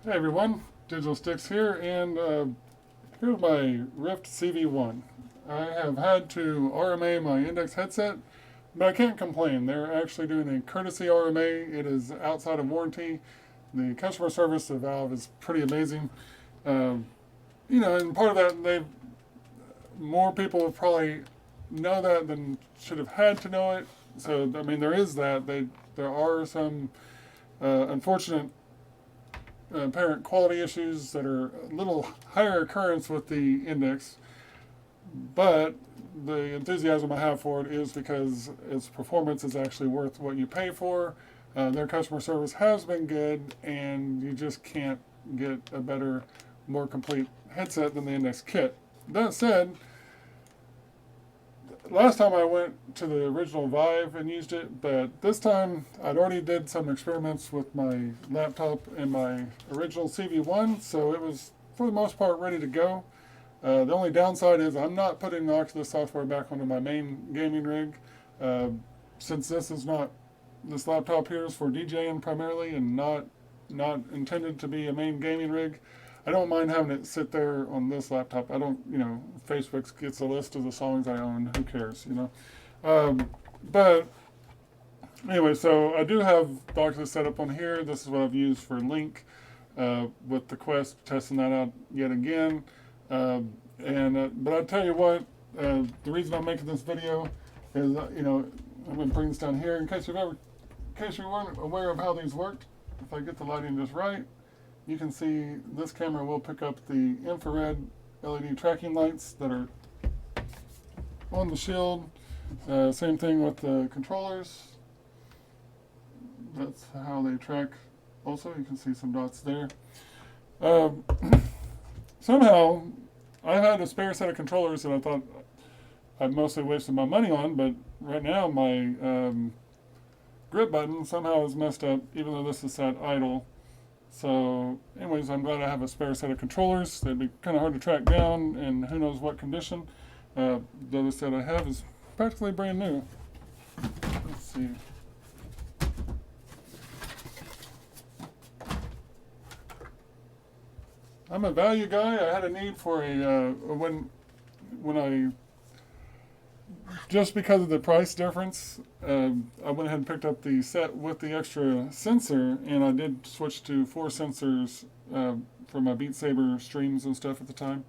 Hey everyone, Digital Sticks here, and here's my Rift CV1. I have had to RMA my index headset, but I can't complain. They're actually doing a courtesy RMA. It is outside of warranty. The customer service of Valve is pretty amazing. Um, and part of that, they more people have probably know that than should have had to know it. So I mean, there is that. There are some unfortunate apparent quality issues that are a little higher occurrence with the index, but the enthusiasm I have for it is because its performance is actually worth what you pay for. Their customer service has been good, and you just can't get a better, more complete headset than the index kit. That said, last time I went to the original Vive and used it, but this time I'd already did some experiments with my laptop and my original CV1, so it was for the most part ready to go. The only downside is I'm not putting the Oculus software back onto my main gaming rig, uh, since this laptop here is for DJing primarily and not intended to be a main gaming rig. I don't mind having it sit there on this laptop. I don't, Facebook gets a list of the songs I own. Who cares? But anyway, so I do have the Oculus set up on here. This is what I've used for Link with the Quest, testing that out yet again. But I tell you what, the reason I'm making this video is, I'm going to bring this down here in case you weren't aware of how these worked. If I get the lighting just right, you can see this camera will pick up the infrared LED tracking lights that are on the shield. Same thing with the controllers. That's how they track. Also, you can see some dots there. Um, Somehow, I had a spare set of controllers that I thought I'd mostly wasted my money on, but right now my grip button somehow is messed up, even though this is set idle. So, anyways, I'm glad I have a spare set of controllers. They'd be kind of hard to track down in who knows what condition. The other set I have is practically brand new. Let's see. I'm a value guy. I had a need for when I just because of the price difference, I went ahead and picked up the set with the extra sensor, and I did switch to 4 sensors for my Beat Saber streams and stuff at the time.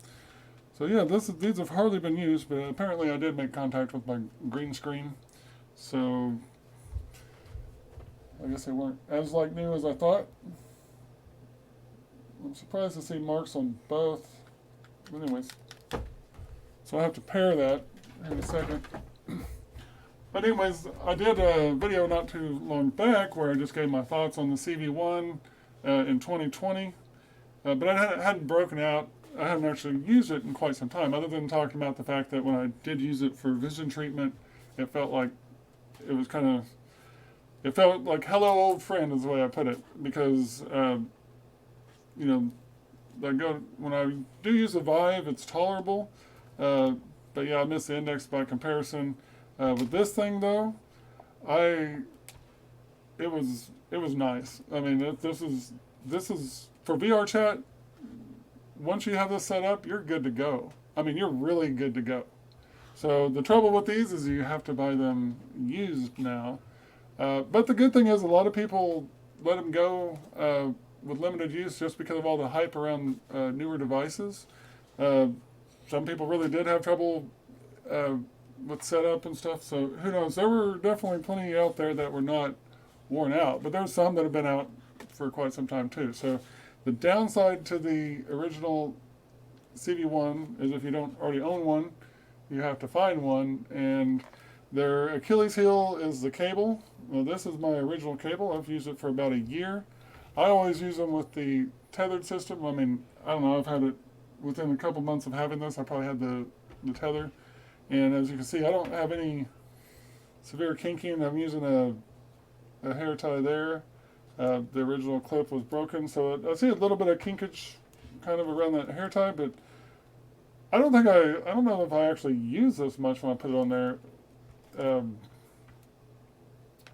So yeah, these have hardly been used, but apparently I did make contact with my green screen. So I guess they weren't as like new as I thought. I'm surprised to see marks on both. But anyways, so I have to pair that in a second. But anyways, I did a video not too long back where I just gave my thoughts on the CV1 in 2020. But I hadn't broken out. I hadn't actually used it in quite some time, other than talking about the fact that when I did use it for vision treatment, it felt like it was kind of, it felt like hello old friend is the way I put it, because you know, when I do use the Vive, it's tolerable. But yeah, I miss the index by comparison. With this thing though, it was nice. I mean, this is for VR chat. Once you have this set up, you're good to go. I mean, you're really good to go. So the trouble with these is you have to buy them used now. But the good thing is a lot of people let them go with limited use just because of all the hype around newer devices. Some people really did have trouble with setup and stuff. So who knows? There were definitely plenty out there that were not worn out, but there's some that have been out for quite some time too. So the downside to the original CV1 is if you don't already own one, you have to find one, and their Achilles heel is the cable. Well, this is my original cable. I've used it for about a year. I always use them with the tethered system. I mean, I don't know, I've had it within a couple months of having this. I probably had the tether. And as you can see, I don't have any severe kinking. I'm using a hair tie there. The original clip was broken, so I see a little bit of kinkage kind of around that hair tie, but I don't know if I actually use this much when I put it on there.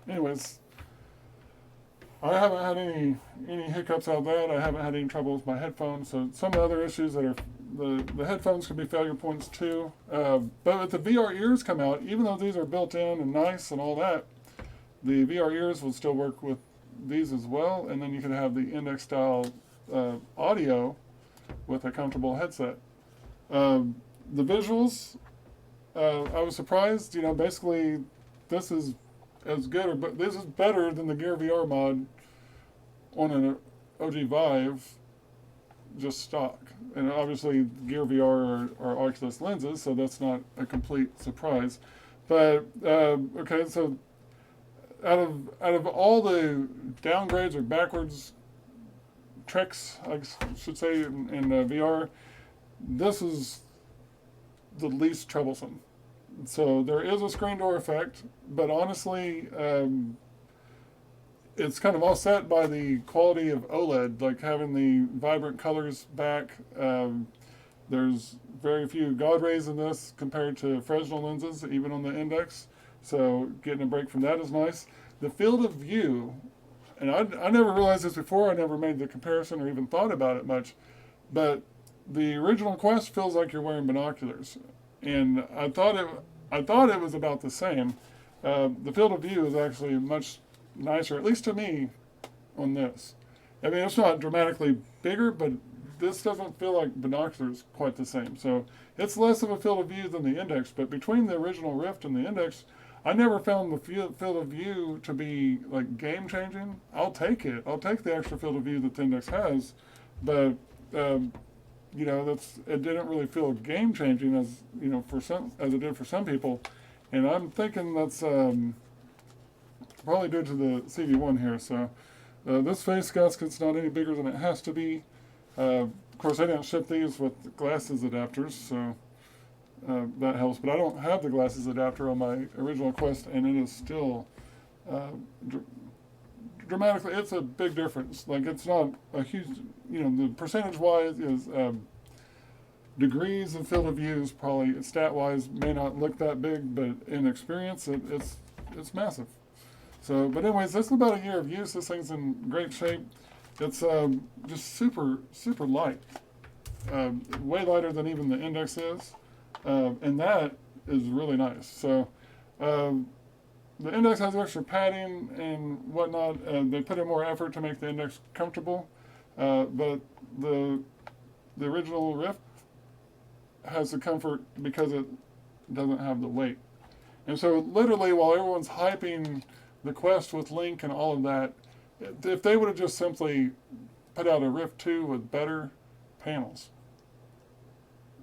Anyways, I haven't had any any hiccups out of that. I haven't had any trouble with my headphones. So some of the other issues that are the headphones can be failure points too. But with the VR ears come out, even though these are built in and nice and all that, the VR ears will still work with these as well. And then you can have the index style audio with a comfortable headset. The visuals, I was surprised. Basically, this is as good, but this is better than the Gear VR mod on an OG Vive, just stock. And obviously, Gear VR are Oculus lenses, so that's not a complete surprise. But okay, so out of all the downgrades or backwards tricks, I should say, in VR, this is the least troublesome. So there is a screen door effect, but honestly, it's kind of offset by the quality of OLED, like having the vibrant colors back. There's very few God rays in this compared to Fresnel lenses, even on the index. So getting a break from that is nice. The field of view, and I never realized this before, I never made the comparison or even thought about it much, but the original Quest feels like you're wearing binoculars. And I thought it was about the same. The field of view is actually much nicer, at least to me, on this. I mean, it's not dramatically bigger, but this doesn't feel like binoculars quite the same. So it's less of a field of view than the index, but between the original Rift and the index, I never found the field of view to be like game changing. I'll take it. I'll take the extra field of view that the index has, but it didn't really feel game changing as it did for some people, and I'm thinking that's probably due to the CV1 here. So this face gasket's not any bigger than it has to be. Of course, I didn't ship these with glasses adapters, so that helps. But I don't have the glasses adapter on my original Quest, and it is still dramatically. It's a big difference. Like, it's not a huge. The percentage-wise is degrees of field of view is probably stat-wise may not look that big, but in experience, it's massive. So, but anyways, this is about a year of use. This thing's in great shape. It's just super, super light. Way lighter than even the index is. And that is really nice. So, the index has extra padding and whatnot. They put in more effort to make the index comfortable. But the original Rift has the comfort because it doesn't have the weight. And so literally, while everyone's hyping the Quest with Link and all of that, if they would have just simply put out a Rift 2 with better panels,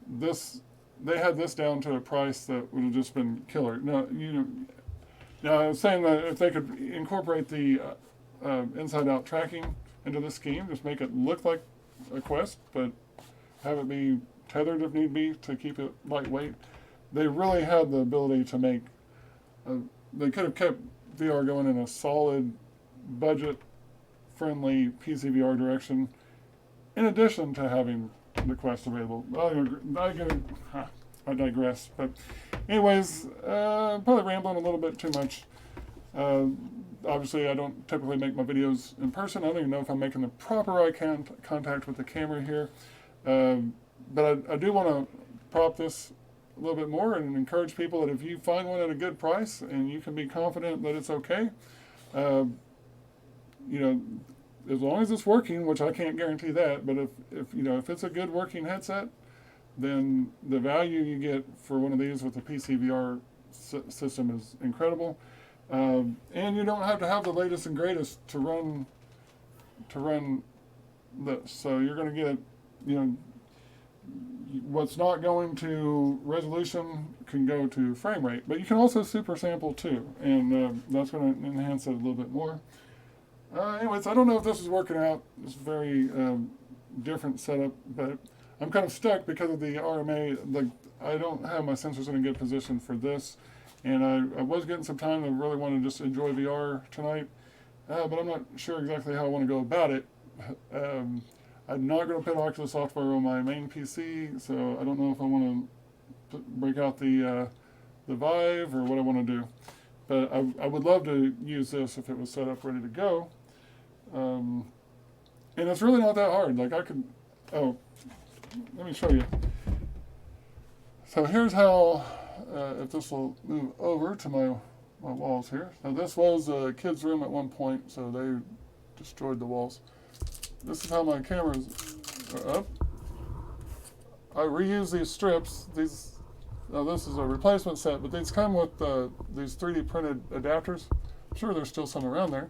they had this down to a price that would have just been killer. Now I was saying that if they could incorporate the inside-out tracking into the scheme, just make it look like a Quest, but have it be tethered if need be to keep it lightweight. They really had the ability to make. They could have kept VR going in a solid, budget-friendly PCVR direction, in addition to having the Quest available. I digress. But anyways, probably rambling a little bit too much. Obviously, I don't typically make my videos in person. I don't even know if I'm making the proper eye contact with the camera here. But I do want to prop this a little bit more and encourage people that if you find one at a good price and you can be confident that it's okay, as long as it's working, which I can't guarantee that, but if it's a good working headset, then the value you get for one of these with the PCVR system is incredible. And you don't have to have the latest and greatest to run this. So you're going to get, what's not going to resolution can go to frame rate, but you can also super sample too, and that's going to enhance it a little bit more. Anyways, I don't know if this is working out. It's a very different setup, but I'm kind of stuck because of the RMA. Like, I don't have my sensors in a good position for this, and I was getting some time to really want to just enjoy VR tonight, but I'm not sure exactly how I want to go about it. I'm not going to put Oculus software on my main PC, so I don't know if I want to break out the Vive or what I want to do. But I would love to use this if it was set up ready to go. And it's really not that hard. Like I could, oh, let me show you. So here's how, if this will move over to my walls here. So this was a kid's room at one point, so they destroyed the walls. This is how my cameras are up. I reuse these strips. This is a replacement set, but these come with these 3D printed adapters. I'm sure there's still some around there.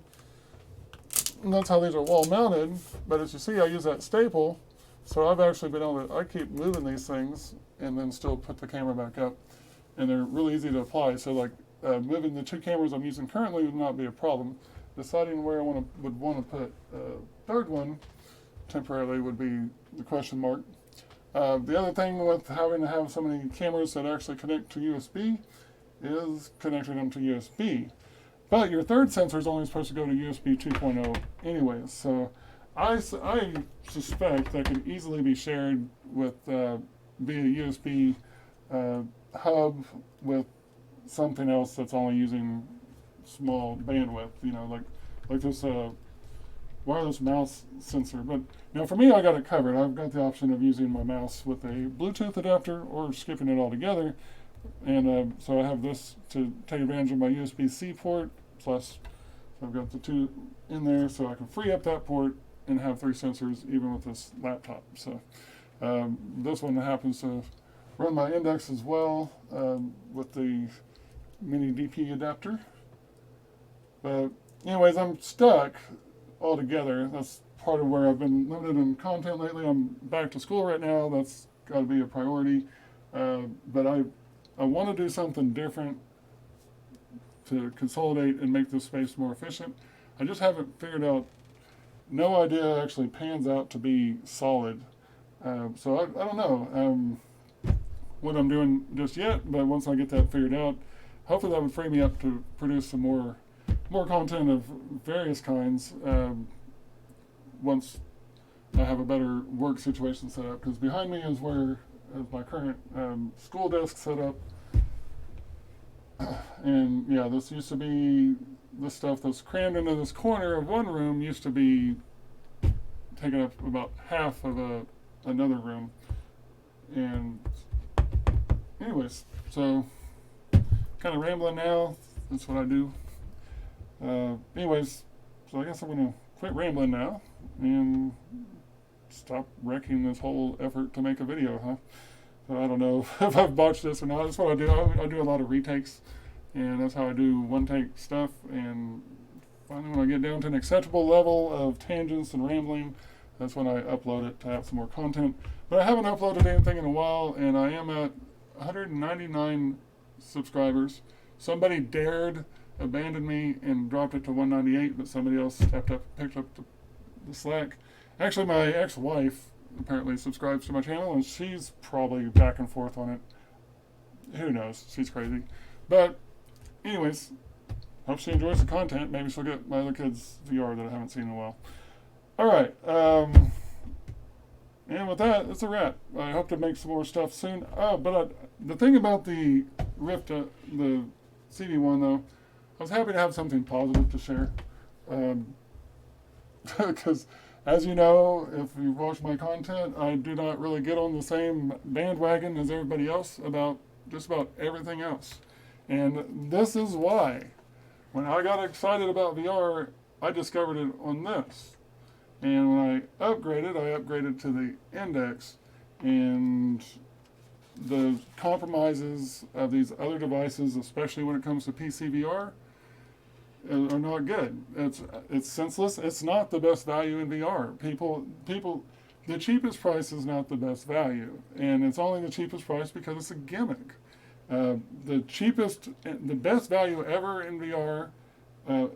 And that's how these are wall mounted. But as you see, I use that staple. So I've actually been able to, I keep moving these things and then still put the camera back up. And they're really easy to apply. So like moving the two cameras I'm using currently would not be a problem. Deciding where I would want to put a third one temporarily would be the question mark. The other thing with having to have so many cameras that actually connect to USB is connecting them to USB. But your third sensor is only supposed to go to USB 2.0 anyways. So I suspect that could easily be shared with via USB hub with something else that's only using small bandwidth. You know, like this wireless mouse sensor. But you know, for me, I got it covered. I've got the option of using my mouse with a Bluetooth adapter or skipping it altogether. And so I have this to take advantage of my USB-C port, plus so I've got the two in there, so I can free up that port and have three sensors even with this laptop. So this one happens to run my index as well with the mini DP adapter. But anyways, I'm stuck altogether. That's part of where I've been limited in content lately. I'm back to school right now. That's got to be a priority. But I want to do something different to consolidate and make this space more efficient. I just haven't figured out, no idea actually pans out to be solid. So I don't know what I'm doing just yet, but once I get that figured out, hopefully that would free me up to produce some more content of various kinds once I have a better work situation set up. Because behind me is where is my current school desk set up. And yeah, this used to be, the stuff that's crammed into this corner of one room used to be taking up about half of another room. And anyways, so kind of rambling now. That's what I do. Anyways, so I guess I'm going to quit rambling now and stop wrecking this whole effort to make a video, huh? So I don't know if I've botched this or not. That's what I do. I do a lot of retakes, and that's how I do one-take stuff. And finally, when I get down to an acceptable level of tangents and rambling, that's when I upload it to have some more content. But I haven't uploaded anything in a while, and I am at 199 subscribers. Somebody dared abandon me and dropped it to 198, but somebody else stepped up and picked up the slack. Actually, my ex-wife apparently subscribes to my channel, and she's probably back and forth on it. Who knows? She's crazy. But anyways, hope she enjoys the content. Maybe she'll get my other kids' VR that I haven't seen in a while. All right. And with that, it's a wrap. I hope to make some more stuff soon. The thing about the Rift, the CV1 though, I was happy to have something positive to share. Because as you know, if you've watched my content, I do not really get on the same bandwagon as everybody else about just about everything else. And this is why. When I got excited about VR, I discovered it on this. And when I upgraded to the Index, and the compromises of these other devices, especially when it comes to PCVR, are not good. It's senseless. It's not the best value in VR. People, the cheapest price is not the best value, and it's only the cheapest price because it's a gimmick. The best value ever in VR,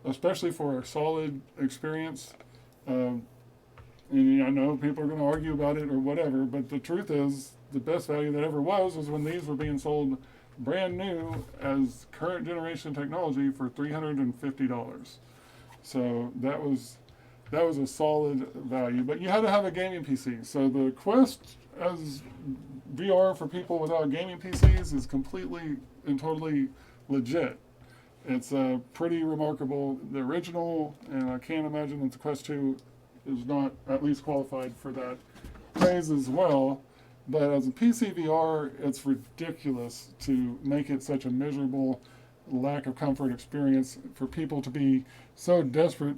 especially for a solid experience. And I know people are going to argue about it or whatever, but the truth is, the best value that ever was when these were being sold brand new as current generation technology for $350. So that was a solid value. But you had to have a gaming PC. So the Quest as VR for people without gaming PCs is completely and totally legit. It's pretty remarkable. The original, and I can't imagine that the Quest 2 is not at least qualified for that praise as well. But as a PCVR, it's ridiculous to make it such a miserable, lack of comfort experience for people to be so desperate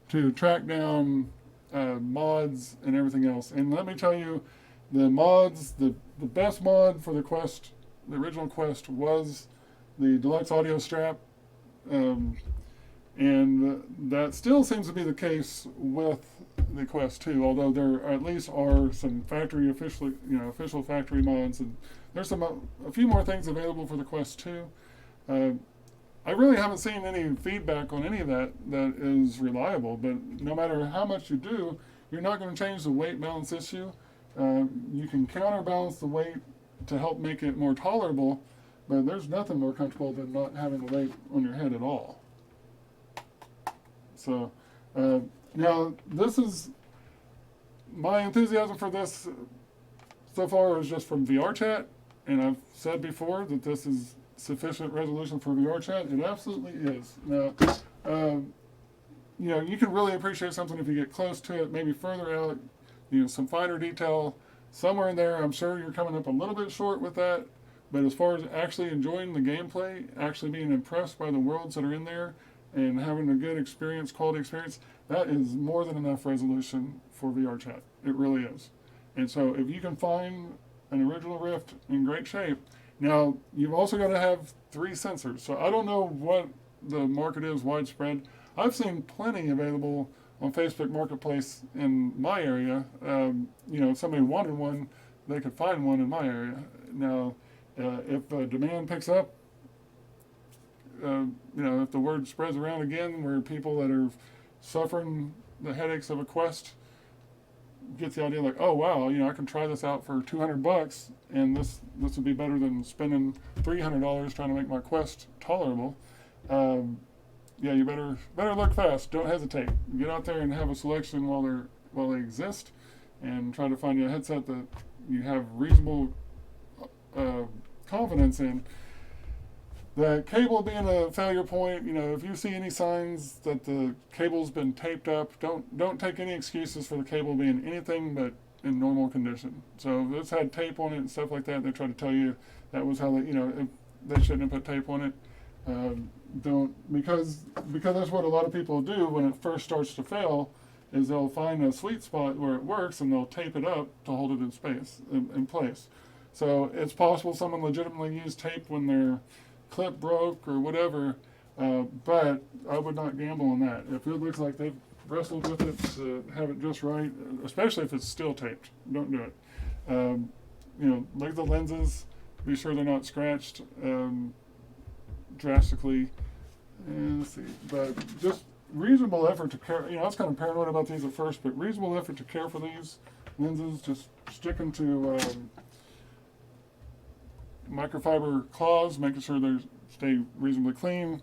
to track down mods and everything else. And let me tell you, the mods, the best mod for the Quest, the original Quest, was the deluxe audio strap. And that still seems to be the case with the Quest 2, although there at least are some factory official factory mods, and there's a few more things available for the Quest 2. I really haven't seen any feedback on any of that is reliable, but no matter how much you do, you're not going to change the weight balance issue. You can counterbalance the weight to help make it more tolerable, but there's nothing more comfortable than not having the weight on your head at all. So now this is my enthusiasm for this so far is just from VR chat, and I've said before that this is sufficient resolution for VR chat. It absolutely is. Now, you can really appreciate something if you get close to it, maybe further out, some finer detail somewhere in there. I'm sure you're coming up a little bit short with that, but as far as actually enjoying the gameplay, actually being impressed by the worlds that are in there, and having a good experience, quality experience, that is more than enough resolution for VR chat. It really is. And so if you can find an original Rift in great shape, now you've also got to have 3 sensors. So I don't know what the market is widespread. I've seen plenty available on Facebook Marketplace in my area. If somebody wanted one, they could find one in my area. Now, if demand picks up, if the word spreads around again, where people that are suffering the headaches of a Quest get the idea like, oh wow, I can try this out for $200, and this would be better than spending $300 trying to make my Quest tolerable. You better look fast. Don't hesitate. Get out there and have a selection while they exist, and try to find you a headset that you have reasonable confidence in. The cable being a failure point, if you see any signs that the cable's been taped up, don't take any excuses for the cable being anything but in normal condition. So if it's had tape on it and stuff like that, they try to tell you that was how if they shouldn't have put tape on it. Because that's what a lot of people do when it first starts to fail, is they'll find a sweet spot where it works and they'll tape it up to hold it in place. So it's possible someone legitimately used tape when their clip broke or whatever, but I would not gamble on that. If it looks like they've wrestled with it to have it just right, especially if it's still taped, don't do it. Look at the lenses, be sure they're not scratched drastically. And let's see, but just reasonable effort to care. I was kind of paranoid about these at first, but reasonable effort to care for these lenses. Just sticking to microfiber cloths, making sure they stay reasonably clean.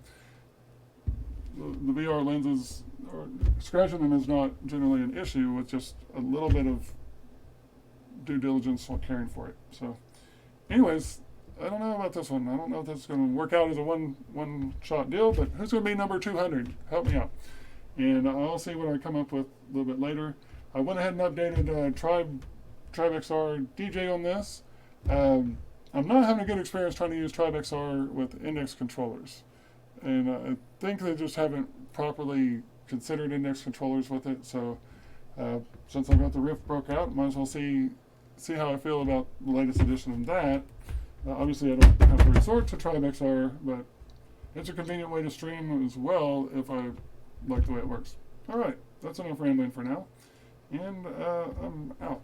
The VR lenses, scratching them is not generally an issue, with just a little bit of due diligence while caring for it. So, anyways, I don't know about this one. I don't know if that's going to work out as a one-shot deal, but who's going to be number 200? Help me out. And I'll see what I come up with a little bit later. I went ahead and updated Tribe XR DJ on this. I'm not having a good experience trying to use Tribe XR with index controllers. And I think they just haven't properly considered index controllers with it. So since I got the Rift broke out, might as well see how I feel about the latest edition of that. Obviously, I don't have to resort to Tribe XR, but it's a convenient way to stream as well if I like the way it works. All right, that's enough rambling for now, and I'm out.